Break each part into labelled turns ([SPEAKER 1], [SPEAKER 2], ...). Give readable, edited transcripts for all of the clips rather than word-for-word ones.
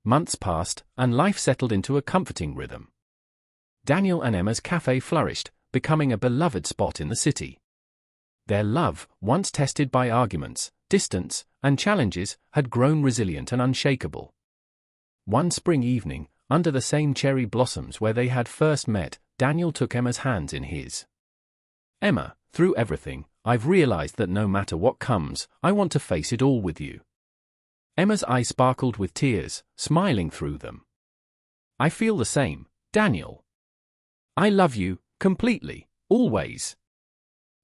[SPEAKER 1] Months passed, and life settled into a comforting rhythm. Daniel and Emma's cafe flourished, becoming a beloved spot in the city. Their love, once tested by arguments, distance, and challenges, had grown resilient and unshakable. One spring evening, under the same cherry blossoms where they had first met, Daniel took Emma's hands in his. "Emma, through everything, I've realized that no matter what comes, I want to face it all with you." Emma's eyes sparkled with tears, smiling through them. "I feel the same, Daniel. I love you, completely, always."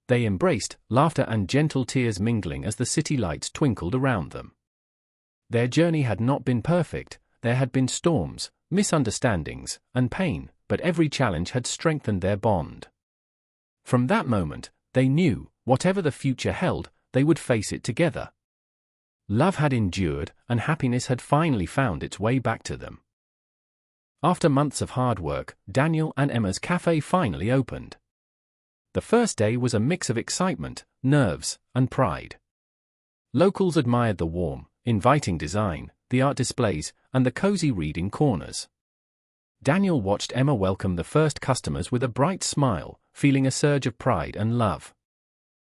[SPEAKER 1] They embraced, laughter and gentle tears mingling as the city lights twinkled around them. Their journey had not been perfect, there had been storms, misunderstandings, and pain, but every challenge had strengthened their bond. From that moment, they knew, whatever the future held, they would face it together. Love had endured, and happiness had finally found its way back to them. After months of hard work, Daniel and Emma's cafe finally opened. The first day was a mix of excitement, nerves, and pride. Locals admired the warm, inviting design, the art displays, and the cozy reading corners. Daniel watched Emma welcome the first customers with a bright smile, feeling a surge of pride and love.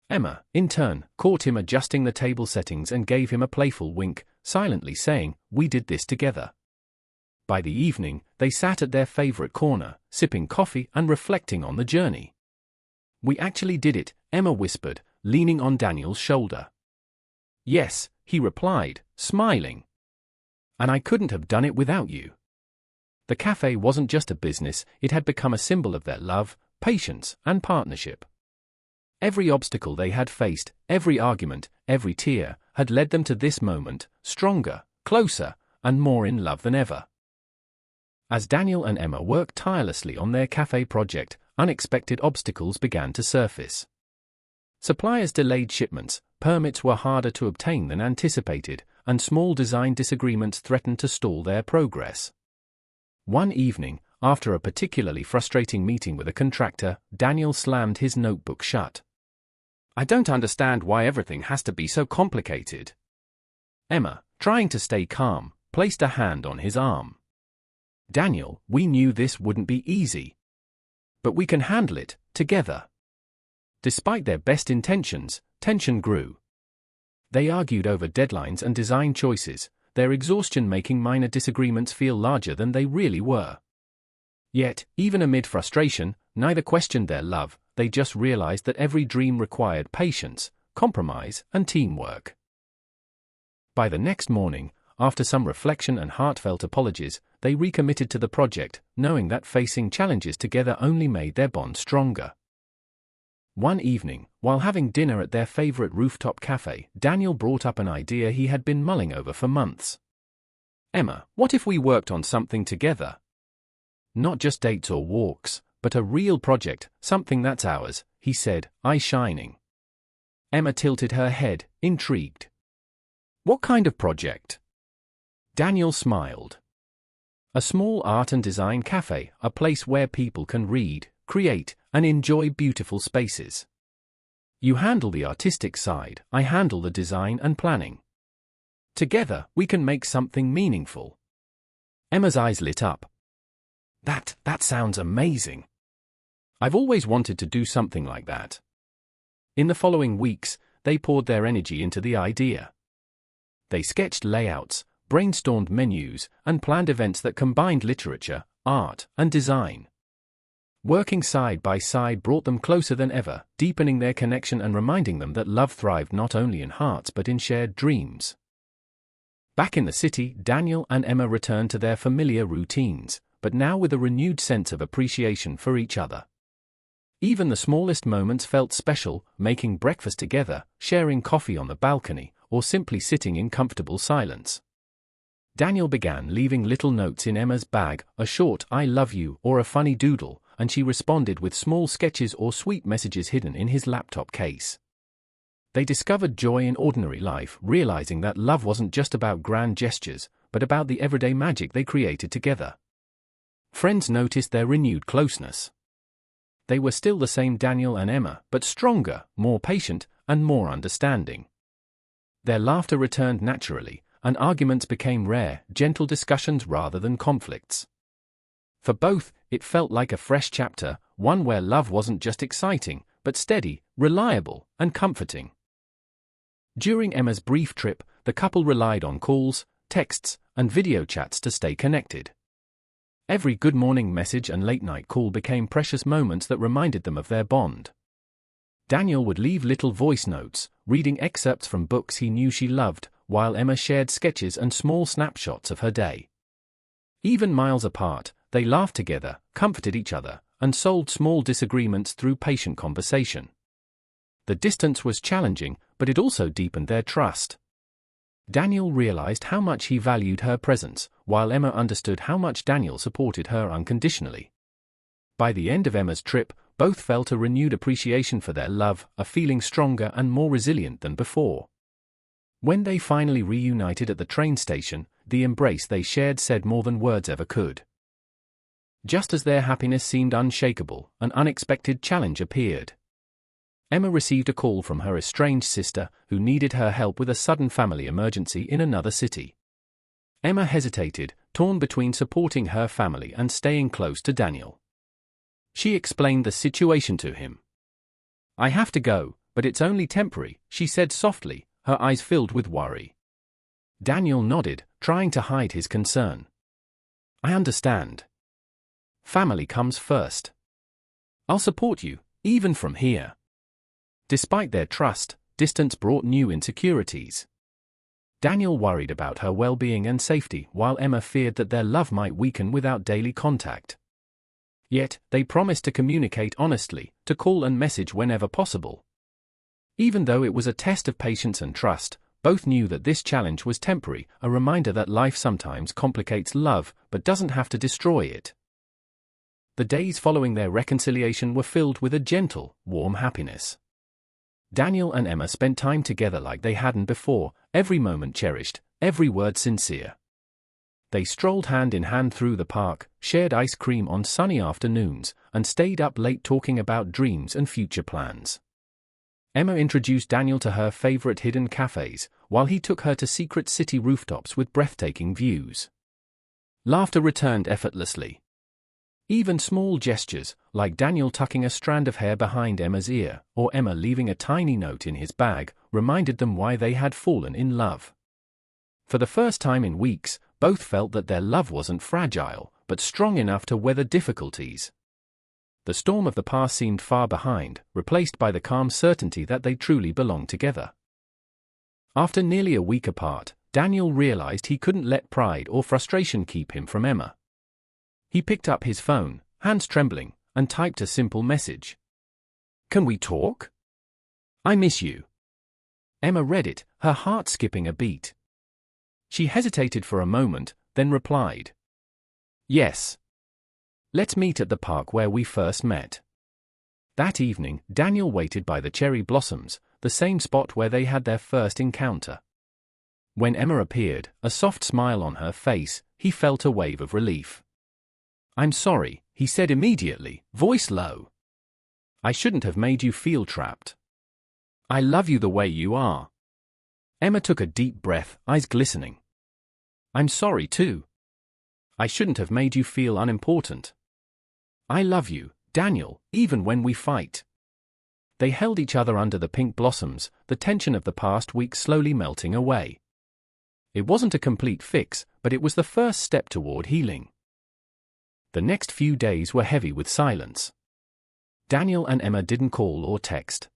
[SPEAKER 1] Emma, in turn, caught him adjusting the table settings and gave him a playful wink, silently saying, "We did this together." By the evening, they sat at their favorite corner, sipping coffee and reflecting on the journey. "We actually did it," Emma whispered, leaning on Daniel's shoulder. "Yes," he replied, smiling. "And I couldn't have done it without you." The cafe wasn't just a business, it had become a symbol of their love, patience, and partnership. Every obstacle they had faced, every argument, every tear, had led them to this moment, stronger, closer, and more in love than ever. As Daniel and Emma worked tirelessly on their cafe project, unexpected obstacles began to surface. Suppliers delayed shipments, permits were harder to obtain than anticipated, and small design disagreements threatened to stall their progress. One evening, after a particularly frustrating meeting with a contractor, Daniel slammed his notebook shut. "I don't understand why everything has to be so complicated." Emma, trying to stay calm, placed a hand on his arm. "Daniel, we knew this wouldn't be easy. But we can handle it, together." Despite their best intentions, tension grew. They argued over deadlines and design choices, their exhaustion making minor disagreements feel larger than they really were. Yet, even amid frustration, neither questioned their love, they just realized that every dream required patience, compromise, and teamwork. By the next morning, after some reflection and heartfelt apologies, they recommitted to the project, knowing that facing challenges together only made their bond stronger. One evening, while having dinner at their favorite rooftop cafe, Daniel brought up an idea he had been mulling over for months. "Emma, what if we worked on something together? Not just dates or walks, but a real project, something that's ours," he said, eyes shining. Emma tilted her head, intrigued. "What kind of project?" Daniel smiled. "A small art and design cafe, a place where people can read, create, and enjoy beautiful spaces. You handle the artistic side, I handle the design and planning. Together, we can make something meaningful." Emma's eyes lit up. That sounds amazing. I've always wanted to do something like that." In the following weeks, they poured their energy into the idea. They sketched layouts, brainstormed menus, and planned events that combined literature, art, and design. Working side by side brought them closer than ever, deepening their connection and reminding them that love thrived not only in hearts but in shared dreams. Back in the city, Daniel and Emma returned to their familiar routines, but now with a renewed sense of appreciation for each other. Even the smallest moments felt special, making breakfast together, sharing coffee on the balcony, or simply sitting in comfortable silence. Daniel began leaving little notes in Emma's bag, a short "I love you" or a funny doodle, and she responded with small sketches or sweet messages hidden in his laptop case. They discovered joy in ordinary life, realizing that love wasn't just about grand gestures, but about the everyday magic they created together. Friends noticed their renewed closeness. They were still the same Daniel and Emma, but stronger, more patient, and more understanding. Their laughter returned naturally, and arguments became rare, gentle discussions rather than conflicts. For both, it felt like a fresh chapter, one where love wasn't just exciting, but steady, reliable, and comforting. During Emma's brief trip, the couple relied on calls, texts, and video chats to stay connected. Every good morning message and late-night call became precious moments that reminded them of their bond. Daniel would leave little voice notes, reading excerpts from books he knew she loved, while Emma shared sketches and small snapshots of her day. Even miles apart, they laughed together, comforted each other, and solved small disagreements through patient conversation. The distance was challenging, but it also deepened their trust. Daniel realized how much he valued her presence, while Emma understood how much Daniel supported her unconditionally. By the end of Emma's trip, both felt a renewed appreciation for their love, a feeling stronger and more resilient than before. When they finally reunited at the train station, the embrace they shared said more than words ever could. Just as their happiness seemed unshakable, an unexpected challenge appeared. Emma received a call from her estranged sister, who needed her help with a sudden family emergency in another city. Emma hesitated, torn between supporting her family and staying close to Daniel. She explained the situation to him. "I have to go, but it's only temporary," she said softly, her eyes filled with worry. Daniel nodded, trying to hide his concern. "I understand. Family comes first. I'll support you, even from here." Despite their trust, distance brought new insecurities. Daniel worried about her well-being and safety, while Emma feared that their love might weaken without daily contact. Yet, they promised to communicate honestly, to call and message whenever possible. Even though it was a test of patience and trust, both knew that this challenge was temporary, a reminder that life sometimes complicates love, but doesn't have to destroy it. The days following their reconciliation were filled with a gentle, warm happiness. Daniel and Emma spent time together like they hadn't before, every moment cherished, every word sincere. They strolled hand in hand through the park, shared ice cream on sunny afternoons, and stayed up late talking about dreams and future plans. Emma introduced Daniel to her favorite hidden cafes, while he took her to secret city rooftops with breathtaking views. Laughter returned effortlessly. Even small gestures, like Daniel tucking a strand of hair behind Emma's ear, or Emma leaving a tiny note in his bag, reminded them why they had fallen in love. For the first time in weeks, both felt that their love wasn't fragile, but strong enough to weather difficulties. The storm of the past seemed far behind, replaced by the calm certainty that they truly belonged together. After nearly a week apart, Daniel realized he couldn't let pride or frustration keep him from Emma. He picked up his phone, hands trembling, and typed a simple message. "Can we talk? I miss you." Emma read it, her heart skipping a beat. She hesitated for a moment, then replied, "Yes. Let's meet at the park where we first met." That evening, Daniel waited by the cherry blossoms, the same spot where they had their first encounter. When Emma appeared, a soft smile on her face, he felt a wave of relief. "I'm sorry," he said immediately, voice low. "I shouldn't have made you feel trapped. I love you the way you are." Emma took a deep breath, eyes glistening. "I'm sorry too. I shouldn't have made you feel unimportant. I love you, Daniel, even when we fight." They held each other under the pink blossoms, the tension of the past week slowly melting away. It wasn't a complete fix, but it was the first step toward healing. The next few days were heavy with silence. Daniel and Emma didn't call or text.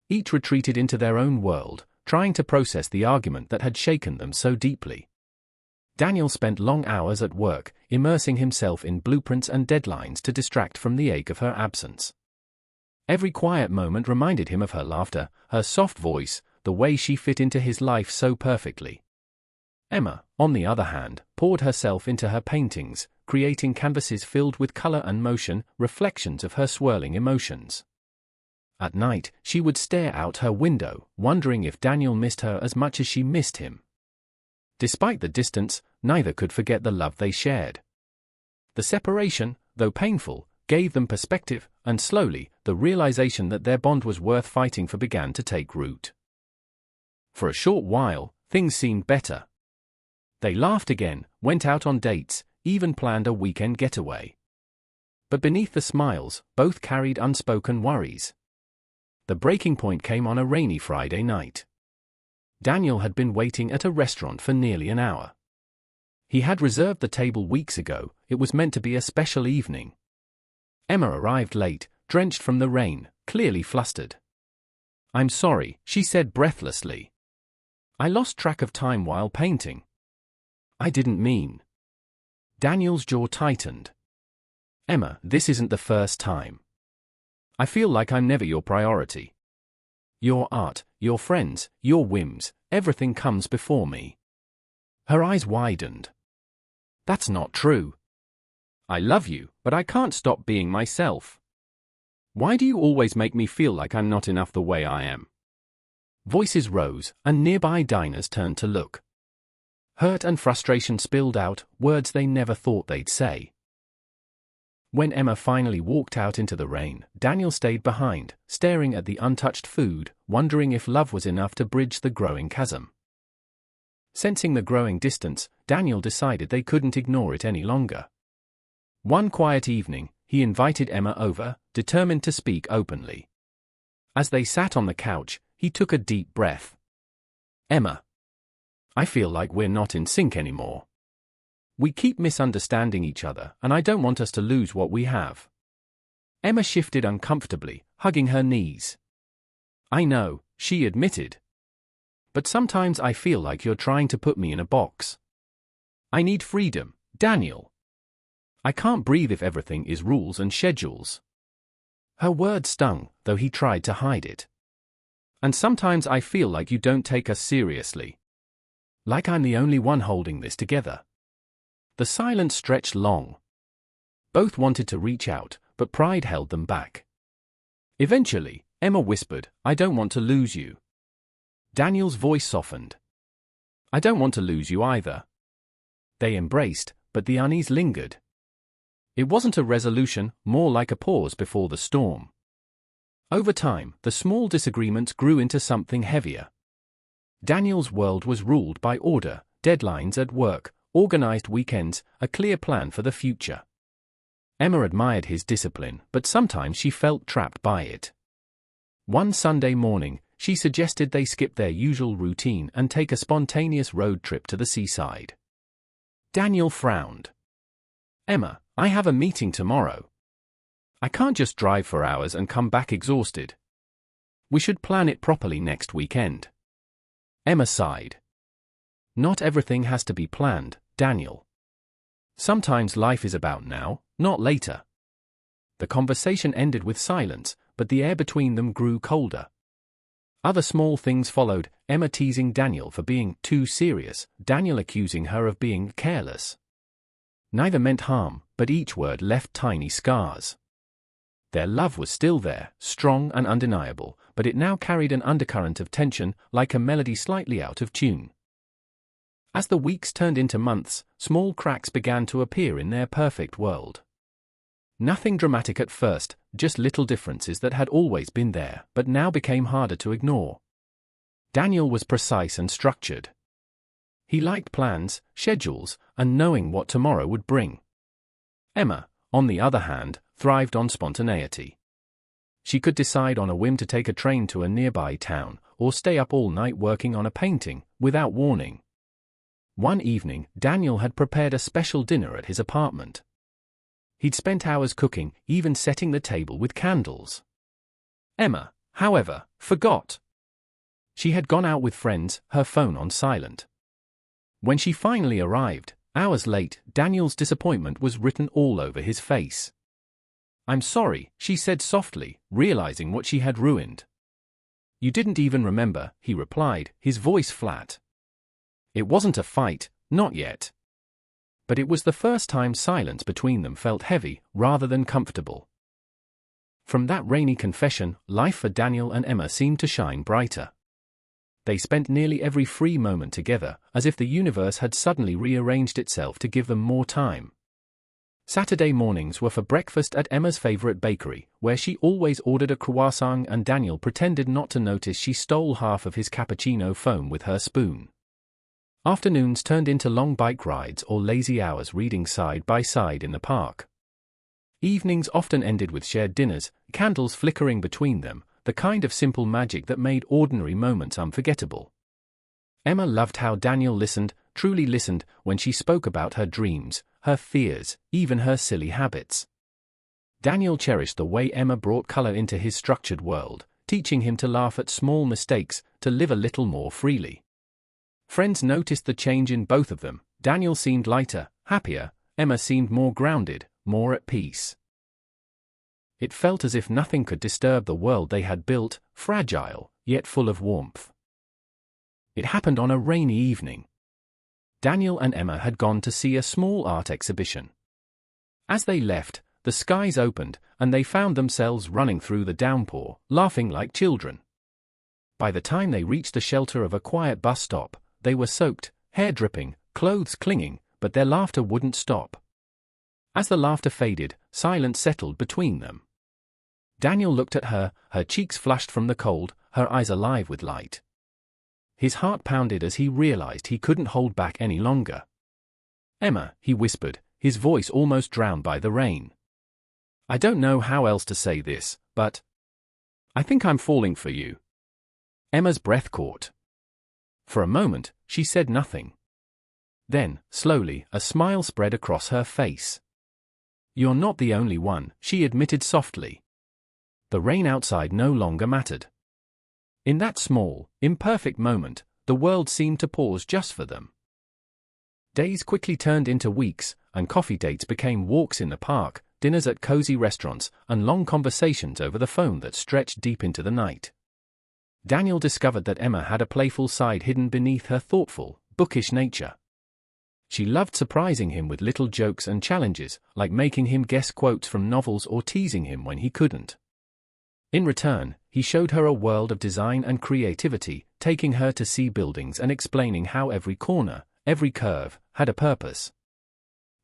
[SPEAKER 1] Each retreated into their own world, trying to process the argument that had shaken them so deeply. Daniel spent long hours at work, immersing himself in blueprints and deadlines to distract from the ache of her absence. Every quiet moment reminded him of her laughter, her soft voice, the way she fit into his life so perfectly. Emma, on the other hand, poured herself into her paintings, creating canvases filled with color and motion, reflections of her swirling emotions. At night, she would stare out her window, wondering if Daniel missed her as much as she missed him. Despite the distance, neither could forget the love they shared. The separation, though painful, gave them perspective, and slowly, the realization that their bond was worth fighting for began to take root. For a short while, things seemed better. They laughed again, went out on dates, even planned a weekend getaway. But beneath the smiles, both carried unspoken worries. The breaking point came on a rainy Friday night. Daniel had been waiting at a restaurant for nearly an hour. He had reserved the table weeks ago. It was meant to be a special evening. Emma arrived late, drenched from the rain, clearly flustered. "I'm sorry," she said breathlessly. "I lost track of time while painting." "I didn't mean." Daniel's jaw tightened. "Emma, this isn't the first time. I feel like I'm never your priority. Your art, your friends, your whims, everything comes before me." Her eyes widened. "That's not true. I love you, but I can't stop being myself. Why do you always make me feel like I'm not enough the way I am?" Voices rose, and nearby diners turned to look. Hurt and frustration spilled out, words they never thought they'd say. When Emma finally walked out into the rain, Daniel stayed behind, staring at the untouched food, wondering if love was enough to bridge the growing chasm. Sensing the growing distance, Daniel decided they couldn't ignore it any longer. One quiet evening, he invited Emma over, determined to speak openly. As they sat on the couch, he took a deep breath. "Emma, I feel like we're not in sync anymore. We keep misunderstanding each other, and I don't want us to lose what we have." Emma shifted uncomfortably, hugging her knees. "I know," she admitted. "But sometimes I feel like you're trying to put me in a box. I need freedom, Daniel. I can't breathe if everything is rules and schedules." Her words stung, though he tried to hide it. "And sometimes I feel like you don't take us seriously. Like I'm the only one holding this together." The silence stretched long. Both wanted to reach out, but pride held them back. Eventually, Emma whispered, "I don't want to lose you." Daniel's voice softened. "I don't want to lose you either." They embraced, but the unease lingered. It wasn't a resolution, more like a pause before the storm. Over time, the small disagreements grew into something heavier. Daniel's world was ruled by order, deadlines at work, organized weekends, a clear plan for the future. Emma admired his discipline, but sometimes she felt trapped by it. One Sunday morning, she suggested they skip their usual routine and take a spontaneous road trip to the seaside. Daniel frowned. "Emma, I have a meeting tomorrow. I can't just drive for hours and come back exhausted. We should plan it properly next weekend." Emma sighed. "Not everything has to be planned, Daniel. Sometimes life is about now, not later." The conversation ended with silence, but the air between them grew colder. Other small things followed, Emma teasing Daniel for being too serious, Daniel accusing her of being careless. Neither meant harm, but each word left tiny scars. Their love was still there, strong and undeniable, but it now carried an undercurrent of tension, like a melody slightly out of tune. As the weeks turned into months, small cracks began to appear in their perfect world. Nothing dramatic at first, just little differences that had always been there, but now became harder to ignore. Daniel was precise and structured. He liked plans, schedules, and knowing what tomorrow would bring. Emma, on the other hand, thrived on spontaneity. She could decide on a whim to take a train to a nearby town, or stay up all night working on a painting, without warning. One evening, Daniel had prepared a special dinner at his apartment. He'd spent hours cooking, even setting the table with candles. Emma, however, forgot. She had gone out with friends, her phone on silent. When she finally arrived, hours late, Daniel's disappointment was written all over his face. "I'm sorry," she said softly, realizing what she had ruined. "You didn't even remember," he replied, his voice flat. It wasn't a fight, not yet. But it was the first time silence between them felt heavy, rather than comfortable. From that rainy confession, life for Daniel and Emma seemed to shine brighter. They spent nearly every free moment together, as if the universe had suddenly rearranged itself to give them more time. Saturday mornings were for breakfast at Emma's favorite bakery, where she always ordered a croissant, and Daniel pretended not to notice she stole half of his cappuccino foam with her spoon. Afternoons turned into long bike rides or lazy hours reading side by side in the park. Evenings often ended with shared dinners, candles flickering between them, the kind of simple magic that made ordinary moments unforgettable. Emma loved how Daniel listened, truly listened, when she spoke about her dreams, her fears, even her silly habits. Daniel cherished the way Emma brought color into his structured world, teaching him to laugh at small mistakes, to live a little more freely. Friends noticed the change in both of them. Daniel seemed lighter, happier. Emma seemed more grounded, more at peace. It felt as if nothing could disturb the world they had built, fragile, yet full of warmth. It happened on a rainy evening. Daniel and Emma had gone to see a small art exhibition. As they left, the skies opened, and they found themselves running through the downpour, laughing like children. By the time they reached the shelter of a quiet bus stop, they were soaked, hair dripping, clothes clinging, but their laughter wouldn't stop. As the laughter faded, silence settled between them. Daniel looked at her, her cheeks flushed from the cold, her eyes alive with light. His heart pounded as he realized he couldn't hold back any longer. "Emma," he whispered, his voice almost drowned by the rain. "I don't know how else to say this, but I think I'm falling for you." Emma's breath caught. For a moment, she said nothing. Then, slowly, a smile spread across her face. "You're not the only one," she admitted softly. The rain outside no longer mattered. In that small, imperfect moment, the world seemed to pause just for them. Days quickly turned into weeks, and coffee dates became walks in the park, dinners at cozy restaurants, and long conversations over the phone that stretched deep into the night. Daniel discovered that Emma had a playful side hidden beneath her thoughtful, bookish nature. She loved surprising him with little jokes and challenges, like making him guess quotes from novels or teasing him when he couldn't. In return, he showed her a world of design and creativity, taking her to see buildings and explaining how every corner, every curve, had a purpose.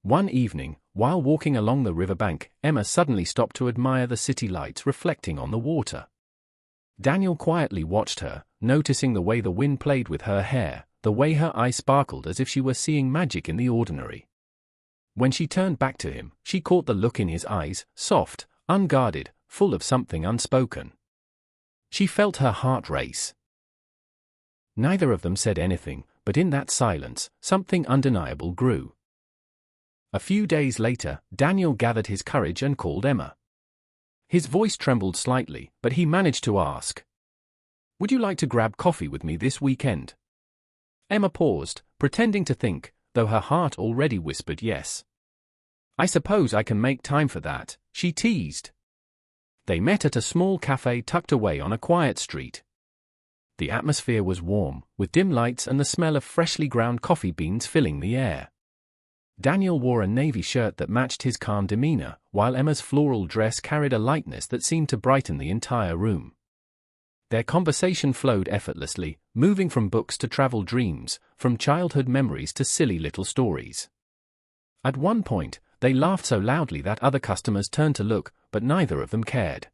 [SPEAKER 1] One evening, while walking along the riverbank, Emma suddenly stopped to admire the city lights reflecting on the water. Daniel quietly watched her, noticing the way the wind played with her hair, the way her eyes sparkled as if she were seeing magic in the ordinary. When she turned back to him, she caught the look in his eyes, soft, unguarded, full of something unspoken. She felt her heart race. Neither of them said anything, but in that silence, something undeniable grew. A few days later, Daniel gathered his courage and called Emma. His voice trembled slightly, but he managed to ask, "Would you like to grab coffee with me this weekend?" Emma paused, pretending to think, though her heart already whispered yes. "I suppose I can make time for that," she teased. They met at a small cafe tucked away on a quiet street. The atmosphere was warm, with dim lights and the smell of freshly ground coffee beans filling the air. Daniel wore a navy shirt that matched his calm demeanor, while Emma's floral dress carried a lightness that seemed to brighten the entire room. Their conversation flowed effortlessly, moving from books to travel dreams, from childhood memories to silly little stories. At one point, they laughed so loudly that other customers turned to look, but neither of them cared.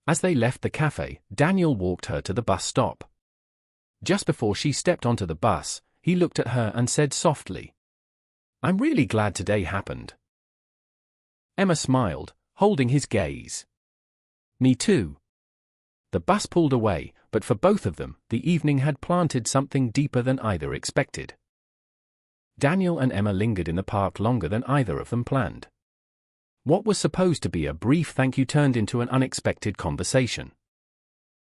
[SPEAKER 1] As they left the cafe, Daniel walked her to the bus stop. Just before she stepped onto the bus, he looked at her and said softly, "I'm really glad today happened." Emma smiled, holding his gaze. "Me too." The bus pulled away, but for both of them, the evening had planted something deeper than either expected. Daniel and Emma lingered in the park longer than either of them planned. What was supposed to be a brief thank you turned into an unexpected conversation.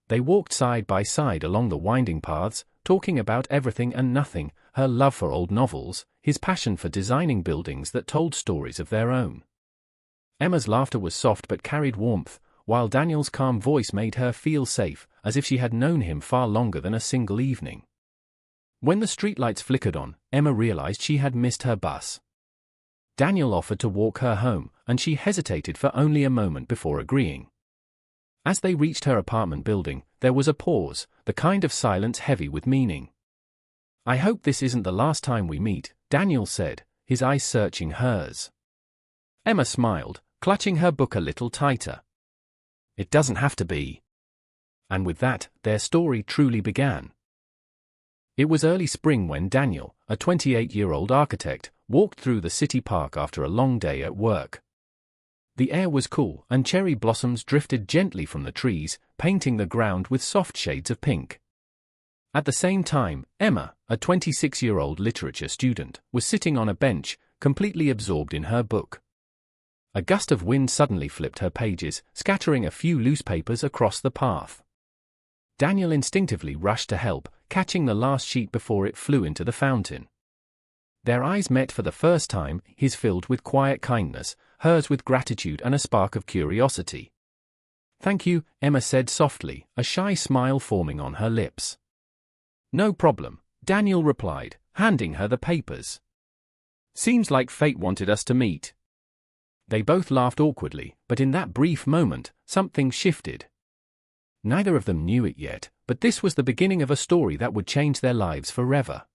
[SPEAKER 1] They walked side by side along the winding paths, talking about everything and nothing, her love for old novels, his passion for designing buildings that told stories of their own. Emma's laughter was soft but carried warmth, while Daniel's calm voice made her feel safe, as if she had known him far longer than a single evening. When the streetlights flickered on, Emma realized she had missed her bus. Daniel offered to walk her home, and she hesitated for only a moment before agreeing. As they reached her apartment building, there was a pause, the kind of silence heavy with meaning. "I hope this isn't the last time we meet," Daniel said, his eyes searching hers. Emma smiled, clutching her book a little tighter. "It doesn't have to be." And with that, their story truly began. It was early spring when Daniel, a 28-year-old architect, walked through the city park after a long day at work. The air was cool, and cherry blossoms drifted gently from the trees, painting the ground with soft shades of pink. At the same time, Emma, a 26-year-old literature student, was sitting on a bench, completely absorbed in her book. A gust of wind suddenly flipped her pages, scattering a few loose papers across the path. Daniel instinctively rushed to help, catching the last sheet before it flew into the fountain. Their eyes met for the first time, his filled with quiet kindness, hers with gratitude and a spark of curiosity. "Thank you," Emma said softly, a shy smile forming on her lips. "No problem," Daniel replied, handing her the papers. "Seems like fate wanted us to meet." They both laughed awkwardly, but in that brief moment, something shifted. Neither of them knew it yet, but this was the beginning of a story that would change their lives forever.